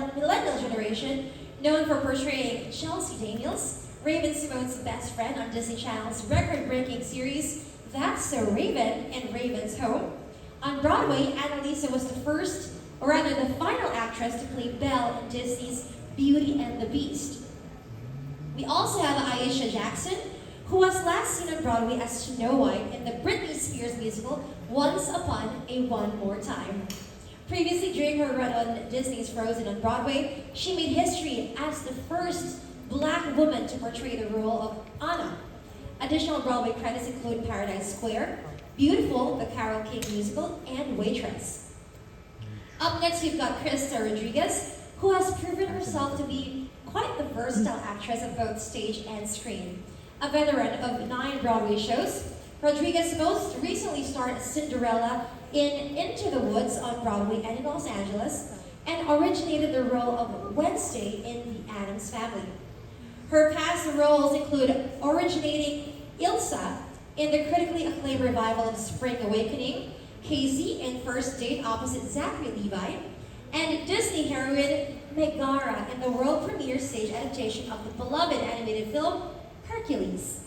millennial generation, known for portraying Chelsea Daniels, Raven Simone's best friend on Disney Channel's record-breaking series That's So Raven and Raven's Home. On Broadway, Annalisa was the first, or rather the final actress to play Belle in Disney's Beauty and the Beast. We also have Aisha Jackson, who was last seen on Broadway as Snow White in the Britney Spears musical Once Upon a One More Time. Previously, during her run on Disney's Frozen on Broadway, she made history as the first Black woman to portray the role of Anna. Additional Broadway credits include Paradise Square, Beautiful, the Carole King musical, and Waitress. Up next, we've got Krista Rodriguez, who has proven herself to be quite the versatile actress of both stage and screen. A veteran of 9 Broadway shows, Rodriguez most recently starred as Cinderella in Into the Woods on Broadway and in Los Angeles, and originated the role of Wednesday in The Addams Family. Her past roles include originating Ilsa in the critically acclaimed revival of Spring Awakening, Casey in First Date opposite Zachary Levi, and Disney heroine Megara in the world premiere stage adaptation of the beloved animated film Hercules.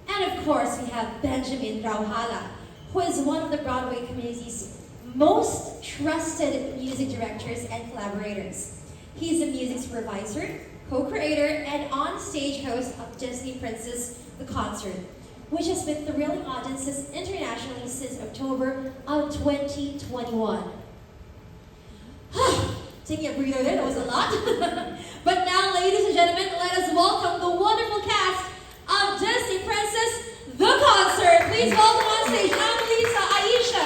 And of course, we have Benjamin Rauhala, who is one of the Broadway community's most trusted music directors and collaborators. He's a music supervisor, co-creator, and on-stage host of Disney Princess The Concert, which has been thrilling audiences internationally since October of 2021. Taking a breather there, that was a lot. But now, ladies and gentlemen, let us welcome the wonderful cast of Disney Princess The Concert. Please welcome on stage Annalisa, Aisha,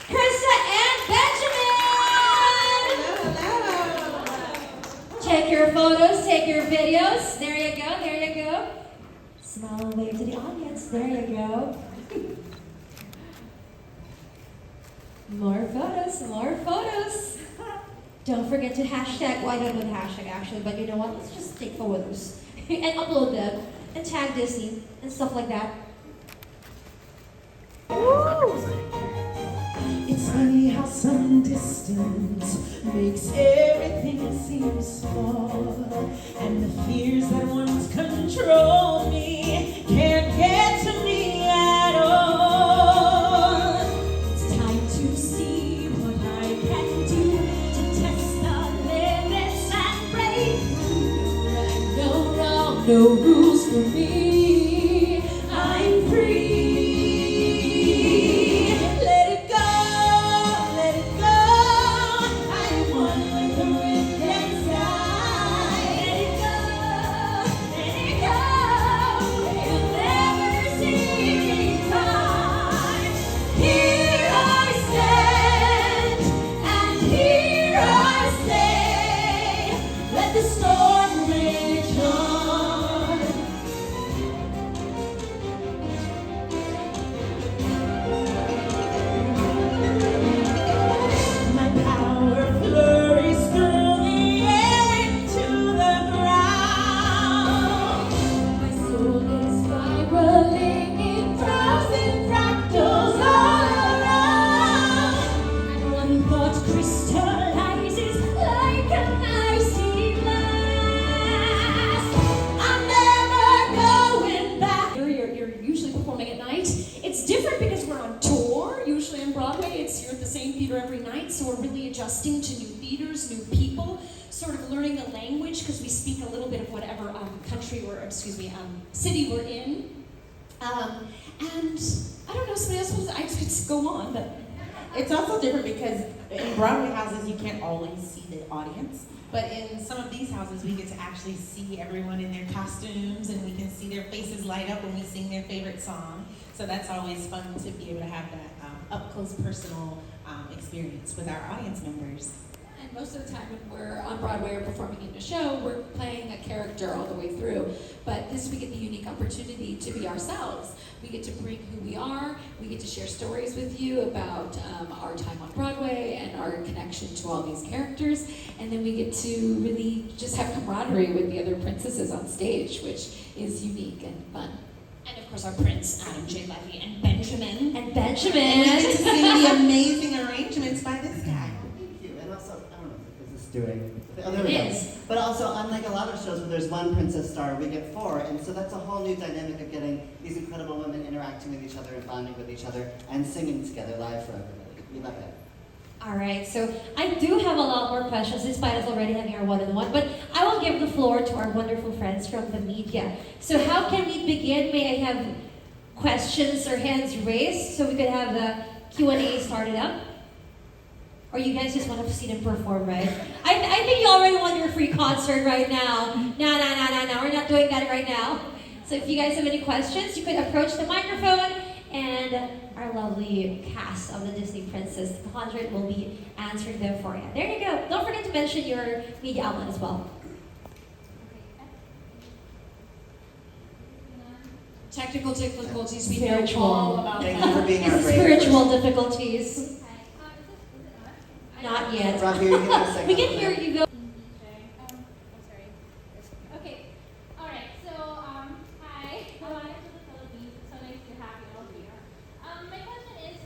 Krista, and Benjamin! Hello. Take your photos, take your videos. There you go, there you go. Smile and wave to the audience. There you go. More photos, more photos. Don't forget to hashtag, well, I don't know the hashtag actually, but you know what? Let's just take photos and upload them and tag Disney and stuff like that. Woo! It's funny how some distance makes everything seem small, and the fears that once controlled me can't get to me at all. It's time to see what I can do to test the limits and break through. No rules for me. I'm free. Every night, so we're really adjusting to new theaters, new people, sort of learning the language because we speak a little bit of whatever city we're in. And I don't know, somebody else wants, I just go on, but it's also different because in Broadway houses you can't always see the audience, but in some of these houses we get to actually see everyone in their costumes and we can see their faces light up when we sing their favorite song. So that's always fun to be able to have that up-close personal experience with our audience members. And most of the time when we're on Broadway or performing in a show, we're playing a character all the way through. But we get the unique opportunity to be ourselves. We get to bring who we are. We get to share stories with you about our time on Broadway and our connection to all these characters. And then we get to really just have camaraderie with the other princesses on stage, which is unique and fun. And of course our prince, Adam J. Levy, and Benjamin. And we get to see the amazing arrangements by this guy. Thank you. And also, I don't know, doing. Oh, there we It go. is. But also, unlike a lot of shows where there's one princess star, we get four, and so that's a whole new dynamic of getting these incredible women interacting with each other and bonding with each other and singing together live for everybody. We love it. All right, so I do have a lot more questions despite us already having our one-on-one, but I will give the floor to our wonderful friends from the media. So how can we begin? May I have questions or hands raised so we could have the Q&A started up? Or you guys just want to see them perform, right? I think you already want your free concert right now. No, we're not doing that right now. So if you guys have any questions, you could approach the microphone and our lovely cast of the Disney Princess concert will be answering them for you. There you go. Don't forget to mention your media outlet as well. Technical difficulties, we Spiritual. know all about Thank that. you for being our It's brave spiritual person. difficulties. Not yet. Rob, here, you can have a second. We can hear you go. Sorry. Okay. All right. So, hi. Welcome to the Philippines. It's so nice to have you all here. My question is,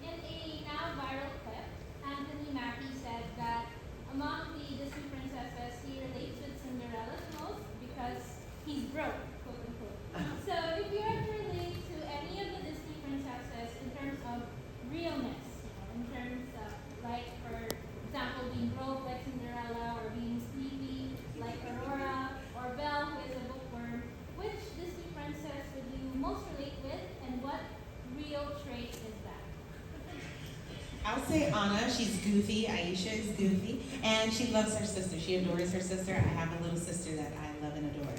in a now viral clip, Anthony Mackie said that among the Disney princesses, he relates with Cinderella the most because he's broke, quote unquote. So, if you were to relate to any of the Disney princesses in terms of realness, in terms of, like, for example, being broke like Cinderella, or being sleepy like Aurora, or Belle, who is a bookworm, which Disney princess would you most relate with, and what real trait is that? I would say Anna. She's goofy. Aisha is goofy. And she loves her sister. She adores her sister. I have a little sister that I love and adore.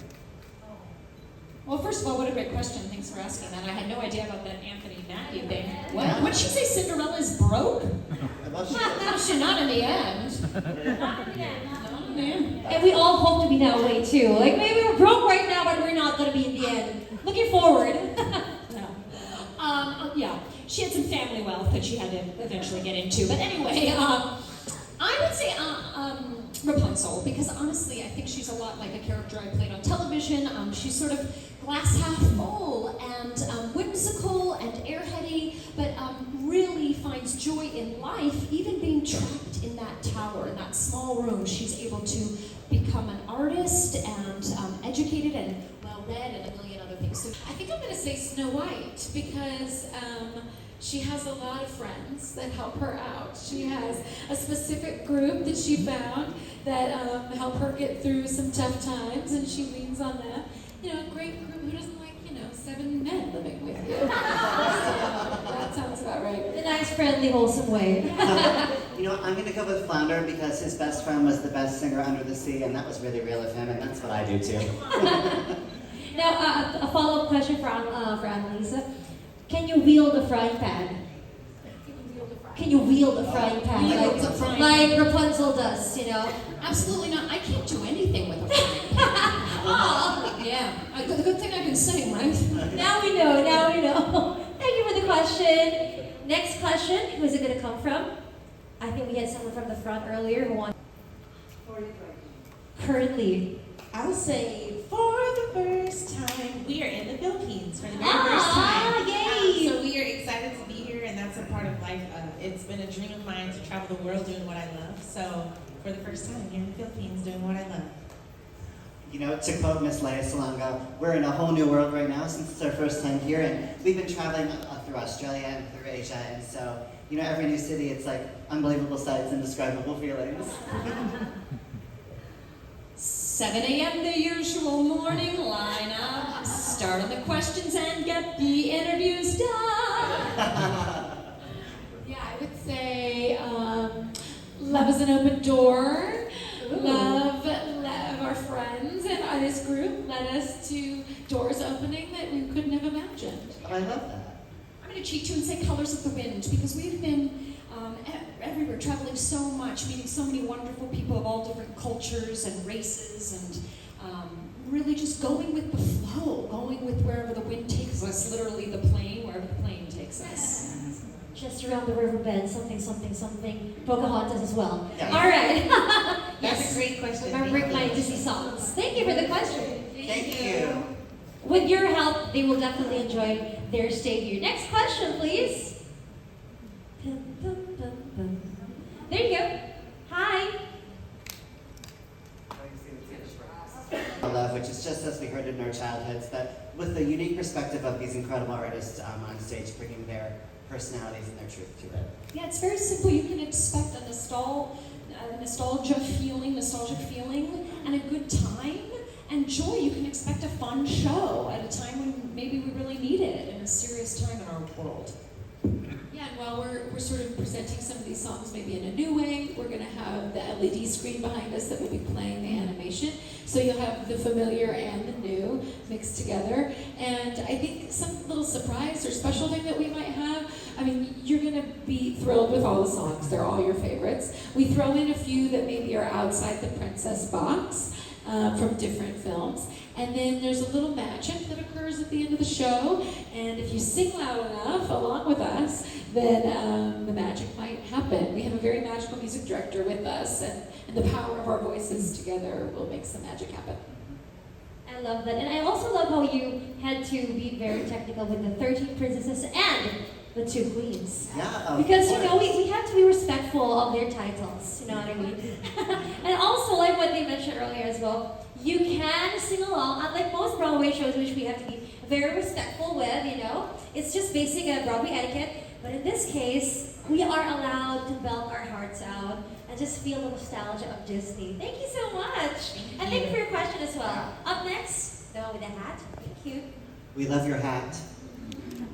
Well, first of all, what a great question. Thanks for asking that. I had no idea about that Anthony Mackie thing. What did she say? Cinderella is broke? Well, she Well, she's not in the end. Not in the end, not in the end. And we all hope to be that way too. Like maybe we're broke right now, but we're not gonna be in the end. Looking forward. No. Yeah, she had some family wealth that she had to eventually get into. But anyway, I would say Rapunzel, because honestly, I think she's a lot like a character I played on television. She's sort of glass half full and whimsical and airheady, but really finds joy in life, even being trapped in that tower, in that small room. She's able to become an artist and educated and well-read and a million other things. So I think I'm going to say Snow White, because she has a lot of friends that help her out. She has a specific group that she found that help her get through some tough times, and she leans on them. You know, a great group who doesn't like, 7 men living with you. So that sounds about right. In a nice, friendly, wholesome way. You know, I'm going to go with Flounder because his best friend was the best singer under the sea, and that was really real of him, and that's what I do too. Now, a follow-up question for Annalisa. Can you wield a frying pan? Can you wield a frying pan? Wield Like, a frying like Rapunzel does, you know? Absolutely not. I can't do anything with a frying pan. Yeah. The good thing I can sing, right? Now we know, now we know. Thank you for the question. Next question, who is it going to come from? I think we had someone from the front earlier who wanted. Currently. I'll say for the first time, we are in the Philippines for the very first time. Yay! So we are excited to be here, and that's a part of life. It's been a dream of mine to travel the world doing what I love. So for the first time here in the Philippines doing what I love. You know, to quote Miss Leia Salonga, we're in a whole new world right now since it's our first time here, and we've been traveling through Australia and through Asia, and so, every new city, it's like unbelievable sights, indescribable feelings. 7 a.m. the usual morning lineup. Start on the questions and get the interviews done. Yeah, I would say love is an open door. Love our friends and this group led us to doors opening that we couldn't have imagined. Oh, I love that. I'm going to cheat you and say colors of the wind, because we've been everywhere, traveling so much, meeting so many wonderful people of all different cultures and races, and really just going with the flow, going with wherever the wind takes us, literally the plane, wherever the plane takes us. Just around the river bend, something, something, something. Pocahontas as well. Yeah. All right. That's Yes. a great question. Remember my Disney songs. Thank you for the question. Thank you. With your help, they will definitely enjoy their stay here. Next question, please. Dun, dun, dun, dun. There you go. Hi. love, which is just as we heard in our childhoods, but with the unique perspective of these incredible artists on stage, bringing their personalities and their truth to it. Yeah, it's very simple. You can expect a nostalgic feeling, and a good time, and joy. You can expect a fun show at a time when maybe we really need it in a serious time in our world. Yeah, and while we're sort of presenting some of these songs maybe in a new way, we're going to have the LED screen behind us that will be playing the animation. So you'll have the familiar and the new mixed together. And I think some little surprise or special thing that we might have, I mean, you're going to be thrilled with all the songs. They're all your favorites. We throw in a few that maybe are outside the princess box from different films. And then there's a little magic that occurs at the end of the show. And if you sing loud enough along with us, then the magic might happen. We have a very magical music director with us, and the power of our voices together will make some magic happen. I love that. And I also love how you had to be very technical with the 13 princesses and the 2 queens. Yeah, Because, you know, we have to be respectful of their titles, you know what I mean? And also, like what they mentioned earlier as well, you can sing along, unlike most Broadway shows, which we have to be very respectful with, you know? It's just basic Broadway etiquette. But in this case, we are allowed to belt our hearts out and just feel the nostalgia of Disney. Thank you so much. And thank you for your question as well. Up next, the one with the hat. Thank you. We love your hat.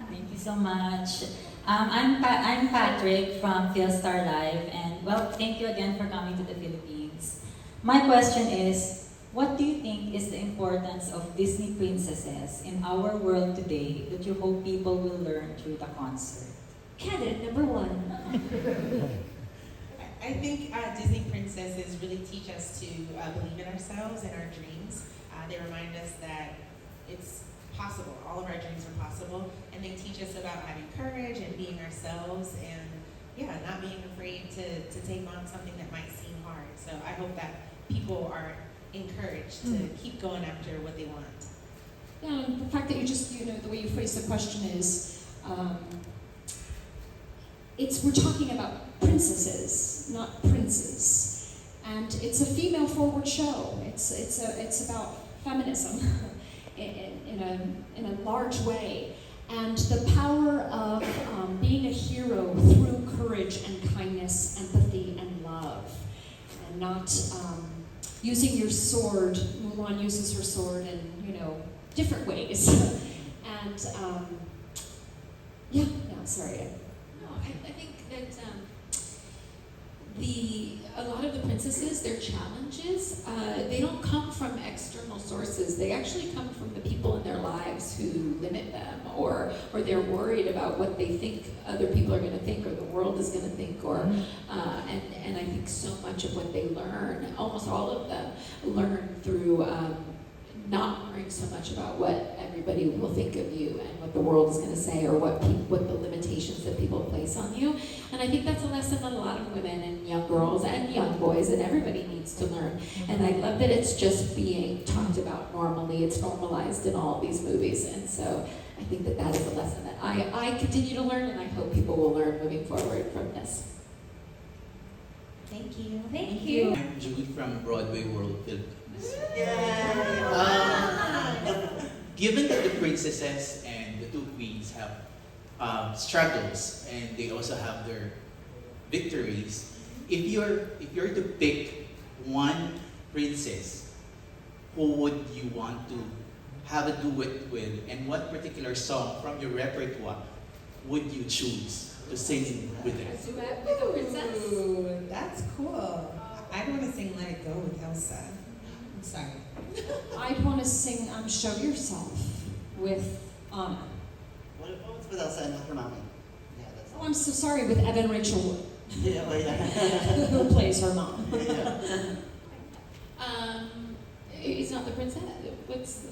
Thank you so much. I'm Patrick from Philstar Live, and well, thank you again for coming to the Philippines. My question is, what do you think is the importance of Disney princesses in our world today that you hope people will learn through the concert? Candidate number 1. I think Disney princesses really teach us to believe in ourselves and our dreams. They remind us that it's possible. All of our dreams are possible. And they teach us about having courage and being ourselves and, yeah, not being afraid to take on something that might seem hard. So I hope that people are encouraged to keep going after what they want. Yeah, and the fact that you just, you know, the way you phrase the question is, we're talking about princesses, not princes, and it's a female-forward show. It's about feminism in a large way, and the power of being a hero through courage and kindness, empathy and love, and not using your sword. Mulan uses her sword in, you know, different ways, and sorry. I think that a lot of the princesses, their challenges, they don't come from external sources. They actually come from the people in their lives who limit them, or they're worried about what they think other people are going to think, or the world is going to think, or and I think so much of what they learn, almost all of them, learn through not worrying so much about what everybody will think of you and what the world is going to say, or what the limitations that people place on you. And I think that's a lesson that a lot of women and young girls and young boys and everybody needs to learn. And I love that it's just being talked about normally. It's normalized in all of these movies. And so I think that that is a lesson that I continue to learn, and I hope people will learn moving forward from this. Thank you. Thank you. I'm Jude from Broadway World Philippines. Given that the princesses and the 2 queens have struggles and they also have their victories, if you're to pick one princess, who would you want to have a duet with, and what particular song from your repertoire would you choose to sing with them? A duet with a princess? Ooh, that's cool. I want to sing Let It Go with Elsa. I'm sorry. I'd want to sing Show Yourself with Anna. What's with Elsa and her mommy? Yeah, that's Oh, I'm so sorry, with Evan Rachel Wood, Yeah, well, yeah. who plays her mom. Yeah. It's not the princess. What's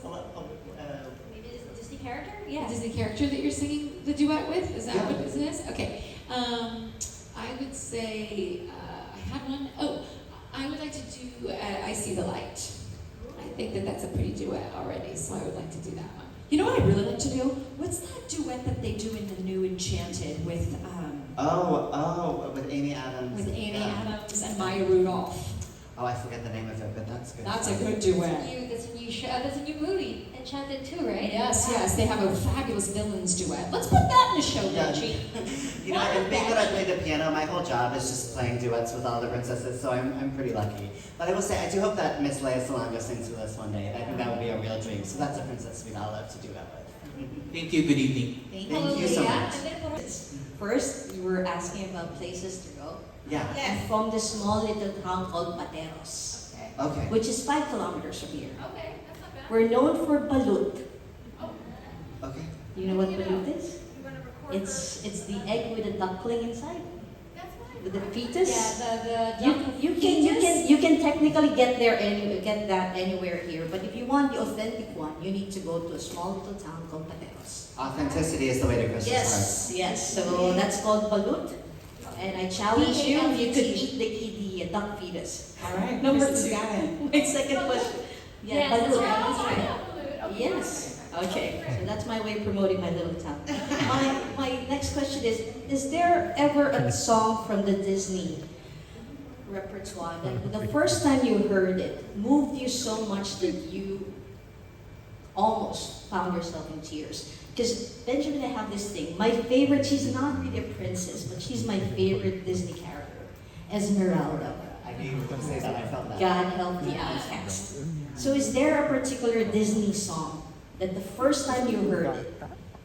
Maybe it's a Disney character? the Yeah. Disney character that you're singing the duet with? Is that Yeah. what this is? Okay. I would say I had one. Oh, I would like to do I See the Light. I think that that's a pretty duet already, so I would like to do that one. You know what I'd really like to do? What's that duet that they do in the new Enchanted with with Amy Adams. Amy Yeah. Adams and Maya Rudolph? Oh, I forget the name of it, but that's good. That's a good That's duet. a new show. That's a new movie, Enchanted 2, right? Yes, they have a fabulous villains duet. Let's put that in the show, Yeah. Benji. You know, and being that I play the piano, my whole job is just playing duets with all the princesses, so I'm pretty lucky. But I will say, I do hope that Miss Leia Salonga sings with us one day. I think that would be a real dream. So that's a princess we'd all love to do that with. Thank you. Good evening. Thank you so much. First, you were asking about places to go. Yeah. I'm from this small little town called Materos, Okay. which is 5 kilometers from here. Okay, that's not bad. We're known for balut. Okay. You know what You know. balut is? You want to record It's the egg with a duckling inside, That's fine. with the fetus. Yeah, You can technically get that anywhere here, but if you want the authentic one, you need to go to a small little town called Materos. Authenticity is the way to Christmas Yes, yes. So that's called balut, and I challenge you if you could eat the duck fetus. All right, Number Kristen 2. got it. My second question. Yeah, Yes, that's balut. right. Oh, I know Balut. Yes. Okay. So that's my way of promoting my little town. My next question is there ever a song from the Disney repertoire that the first time you heard it moved you so much that you almost found yourself in tears? Because Benjamin and I have this thing. My favorite, she's not really a princess, but she's my favorite Disney character, Esmeralda. I knew you were going to say that. I felt that. God help the outcast. So is there a particular Disney song that the first time you heard it,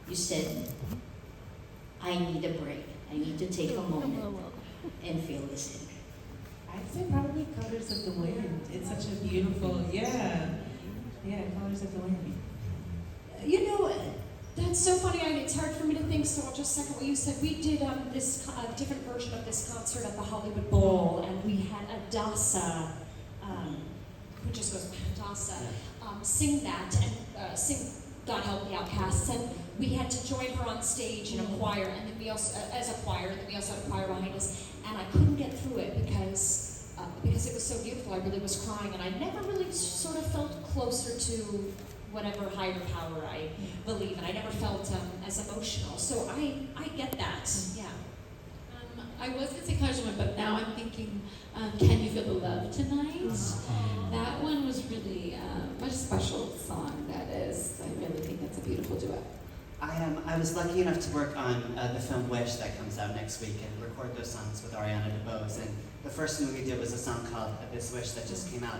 you said, I need a break. I need to take a moment and feel this in. I'd say probably Colors of the Wind. It's such a beautiful, yeah, Colors of the Wind. You know, that's so funny. It's hard for me to think, so I'll just second what you said. We did this different version of this concert at the Hollywood Bowl, and we had Adasa, who just goes Adasa, sing that and sing God Help the Outcasts. And we had to join her on stage in a choir, and then we also, as a choir, and then we also had a choir behind us. And I couldn't get through it because it was so beautiful. I really was crying, and I never really sort of felt closer to whatever higher power I believe in. I never felt as emotional. So I get that. Yeah. I was going to say Colors of the Wind, but now I'm thinking, Can You Feel the Love Tonight? That one was really what a special song that is. I really think that's a beautiful duet. I was lucky enough to work on the film Wish that comes out next week and record those songs with Ariana DeBose. And the first thing we did was a song called This Wish that just came out.